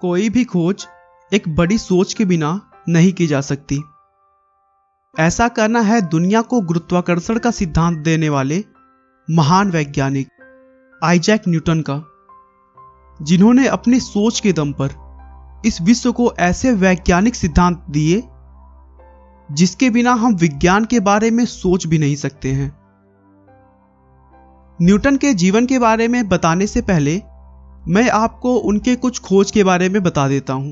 कोई भी खोज एक बड़ी सोच के बिना नहीं की जा सकती। ऐसा करना है दुनिया को गुरुत्वाकर्षण का सिद्धांत देने वाले महान वैज्ञानिक आइजैक न्यूटन का, जिन्होंने अपनी सोच के दम पर इस विश्व को ऐसे वैज्ञानिक सिद्धांत दिए जिसके बिना हम विज्ञान के बारे में सोच भी नहीं सकते हैं। न्यूटन के जीवन के बारे में बताने से पहले मैं आपको उनके कुछ खोज के बारे में बता देता हूं।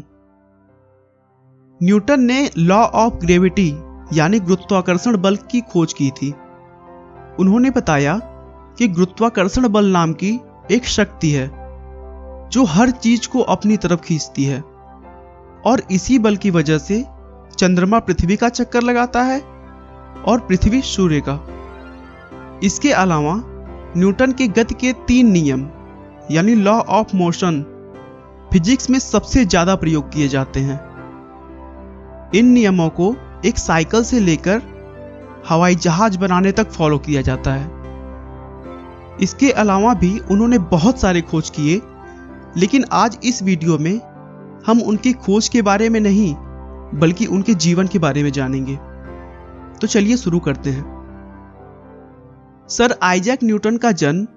न्यूटन ने लॉ ऑफ ग्रेविटी यानी गुरुत्वाकर्षण बल की खोज की थी। उन्होंने बताया कि गुरुत्वाकर्षण बल नाम की एक शक्ति है जो हर चीज को अपनी तरफ खींचती है, और इसी बल की वजह से चंद्रमा पृथ्वी का चक्कर लगाता है और पृथ्वी सूर्य का। इसके अलावा न्यूटन के गति के 3 नियम यानी लॉ ऑफ मोशन फिजिक्स में सबसे ज्यादा प्रयोग किए जाते हैं। इन नियमों को एक साइकिल से लेकर हवाई जहाज बनाने तक फॉलो किया जाता है। इसके अलावा भी उन्होंने बहुत सारे खोज किए, लेकिन आज इस वीडियो में हम उनकी खोज के बारे में नहीं बल्कि उनके जीवन के बारे में जानेंगे। तो चलिए शुरू करते हैं। सर आइजैक न्यूटन का जन्म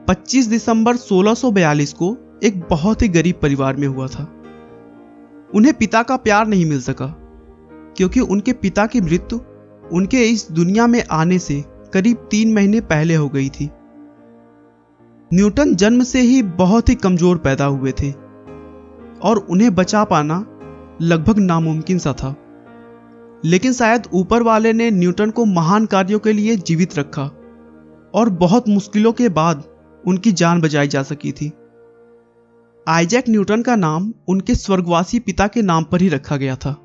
25 दिसंबर 1642 को एक बहुत ही गरीब परिवार में हुआ था। उन्हें पिता का प्यार नहीं मिल सका क्योंकि उनके पिता की मृत्यु उनके इस दुनिया में आने से करीब 3 महीने पहले हो गई थी। न्यूटन जन्म से ही बहुत ही कमजोर पैदा हुए थे और उन्हें बचा पाना लगभग नामुमकिन सा था, लेकिन शायद ऊपर वाले ने न्यूटन को महान कार्यों के लिए जीवित रखा और बहुत मुश्किलों के बाद उनकी जान बचाई जा सकी थी। आइजैक न्यूटन का नाम उनके स्वर्गवासी पिता के नाम पर ही रखा गया था।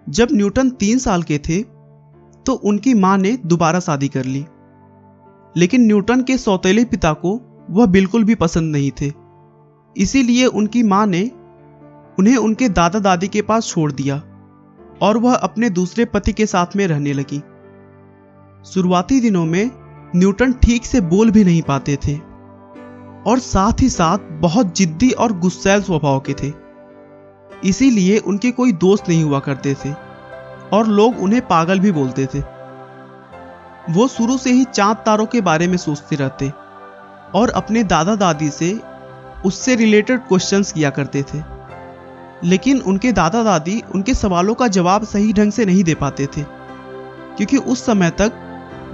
जब न्यूटन 3 साल के थे तो उनकी मां ने दोबारा शादी कर ली, लेकिन न्यूटन के सौतेले पिता को वह बिल्कुल भी पसंद नहीं थे। इसीलिए उनकी मां ने उन्हें उनके दादा दादी के पास छोड़ दिया और वह अपने दूसरे पति के साथ में रहने लगी। शुरुआती दिनों में न्यूटन ठीक से बोल भी नहीं पाते थे और साथ ही साथ बहुत जिद्दी और गुस्सैल स्वभाव के थे। इसीलिए उनके कोई दोस्त नहीं हुआ करते थे और लोग उन्हें पागल भी बोलते थे। वो शुरू से ही चांद तारों के बारे में सोचते रहते और अपने दादा दादी से उससे रिलेटेड क्वेश्चंस किया करते थे, लेकिन उनके दादा दादी उनके सवालों का जवाब सही ढंग से नहीं दे पाते थे क्योंकि उस समय तक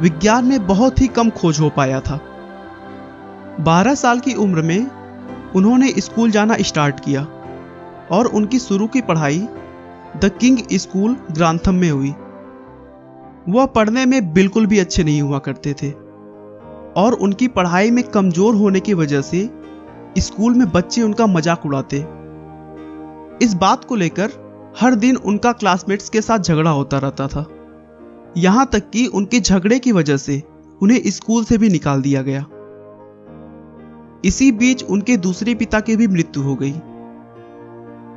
विज्ञान में बहुत ही कम खोज हो पाया था। 12 साल की उम्र में उन्होंने स्कूल जाना स्टार्ट किया और उनकी शुरू की पढ़ाई द किंग स्कूल ग्रांथम में हुई। वह पढ़ने में बिल्कुल भी अच्छे नहीं हुआ करते थे और उनकी पढ़ाई में कमजोर होने की वजह से स्कूल में बच्चे उनका मजाक उड़ाते। इस बात को लेकर हर दिन उनका क्लासमेट्स के साथ झगड़ा होता रहता था, यहां तक कि उनके झगड़े की वजह से उन्हें स्कूल से भी निकाल दिया गया। इसी बीच उनके दूसरे पिता की भी मृत्यु हो गई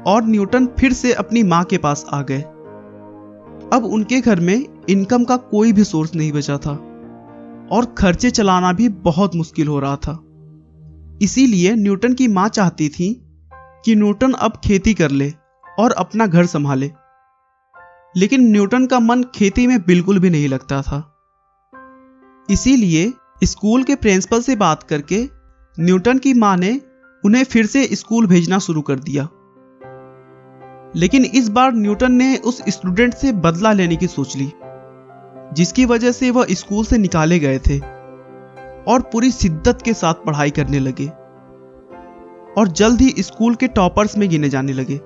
और न्यूटन फिर से अपनी मां के पास आ गए। अब उनके घर में इनकम का कोई भी सोर्स नहीं बचा था और खर्चे चलाना भी बहुत मुश्किल हो रहा था। इसीलिए न्यूटन की मां चाहती थी कि न्यूटन अब खेती कर ले और अपना घर संभाले, लेकिन न्यूटन का मन खेती में बिल्कुल भी नहीं लगता था। इसीलिए स्कूल के प्रिंसिपल से बात करके न्यूटन की मां ने उन्हें फिर से स्कूल भेजना शुरू कर दिया, लेकिन इस बार न्यूटन ने उस स्टूडेंट से बदला लेने की सोच ली जिसकी वजह से वह स्कूल से निकाले गए थे और पूरी शिद्दत के साथ पढ़ाई करने लगे और जल्द ही स्कूल के टॉपर्स में गिने जाने लगे।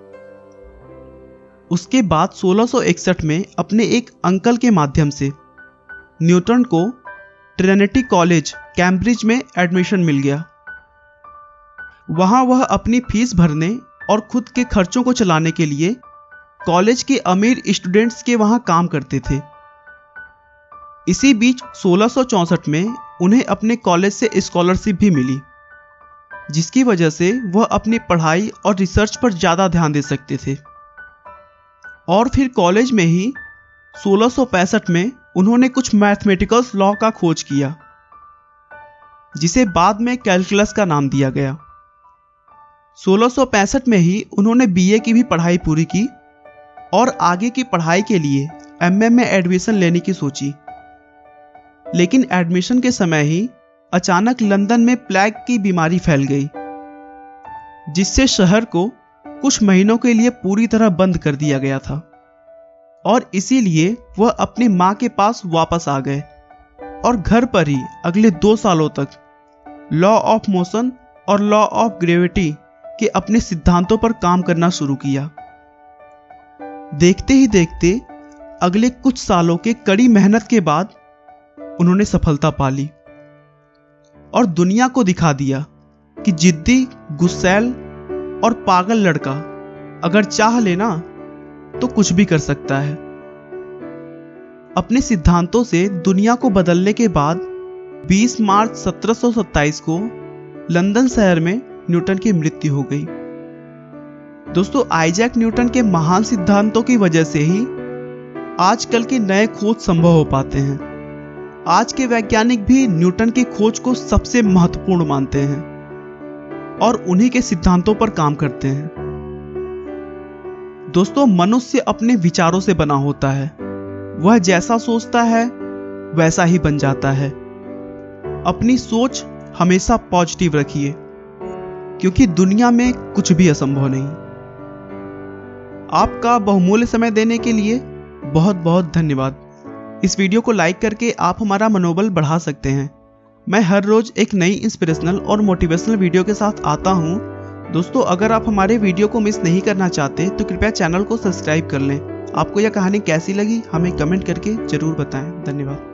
उसके बाद 1661 में अपने एक अंकल के माध्यम से न्यूटन को ट्रिनिटी कॉलेज कैम्ब्रिज में एडमिशन मिल गया। वहां वह अपनी फीस भरने और खुद के खर्चों को चलाने के लिए कॉलेज के अमीर स्टूडेंट्स के वहां काम करते थे। इसी बीच 1664 में उन्हें अपने कॉलेज से स्कॉलरशिप भी मिली, जिसकी वजह से वह अपनी पढ़ाई और रिसर्च पर ज़्यादा ध्यान दे सकते थे। और फिर कॉलेज में ही 1665 में उन्होंने कुछ मैथमेटिकल्स लॉ का खोज किया, जिसे बाद में कैलकुलस का नाम दिया गया। 1665 में ही उन्होंने बीए की भी पढ़ाई पूरी की और आगे की पढ़ाई के लिए एमए में एडमिशन लेने की सोची। लेकिन एडमिशन के समय ही अचानक लंदन में प्लेग की बीमारी फैल गई, जिससे शहर को कुछ महीनों के लिए पूरी तरह बंद कर दिया गया था और इसीलिए वह अपनी मां के पास वापस आ गए और घर पर ही अगले 2 सालों तक लॉ ऑफ मोशन और लॉ ऑफ ग्रेविटी के अपने सिद्धांतों पर काम करना शुरू किया। देखते ही देखते अगले कुछ सालों के कड़ी मेहनत के बाद उन्होंने सफलता पा ली और दुनिया को दिखा दिया कि जिद्दी, गुस्सैल और पागल लड़का अगर चाह लेना तो कुछ भी कर सकता है। अपने सिद्धांतों से दुनिया को बदलने के बाद 20 मार्च 1727 को लंदन शहर में न्यूटन की मृत्यु हो गई। दोस्तों, आइजैक न्यूटन के महान सिद्धांतों की वजह से ही आजकल के नए खोज संभव हो पाते हैं। आज के वैज्ञानिक भी न्यूटन की खोज को सबसे महत्वपूर्ण मानते हैं और उन्हीं के सिद्धांतों पर काम करते हैं। दोस्तों, मनुष्य अपने विचारों से बना होता है। वह जैसा सोचता है वैसा ही बन जाता है। अपनी सोच हमेशा पॉजिटिव रखिए, क्योंकि दुनिया में कुछ भी असंभव नहीं। आपका बहुमूल्य समय देने के लिए बहुत बहुत धन्यवाद। इस वीडियो को लाइक करके आप हमारा मनोबल बढ़ा सकते हैं। मैं हर रोज एक नई इंस्पिरेशनल और मोटिवेशनल वीडियो के साथ आता हूं। दोस्तों, अगर आप हमारे वीडियो को मिस नहीं करना चाहते तो कृपया चैनल को सब्सक्राइब कर लें। आपको यह कहानी कैसी लगी हमें कमेंट करके जरूर बताएं। धन्यवाद।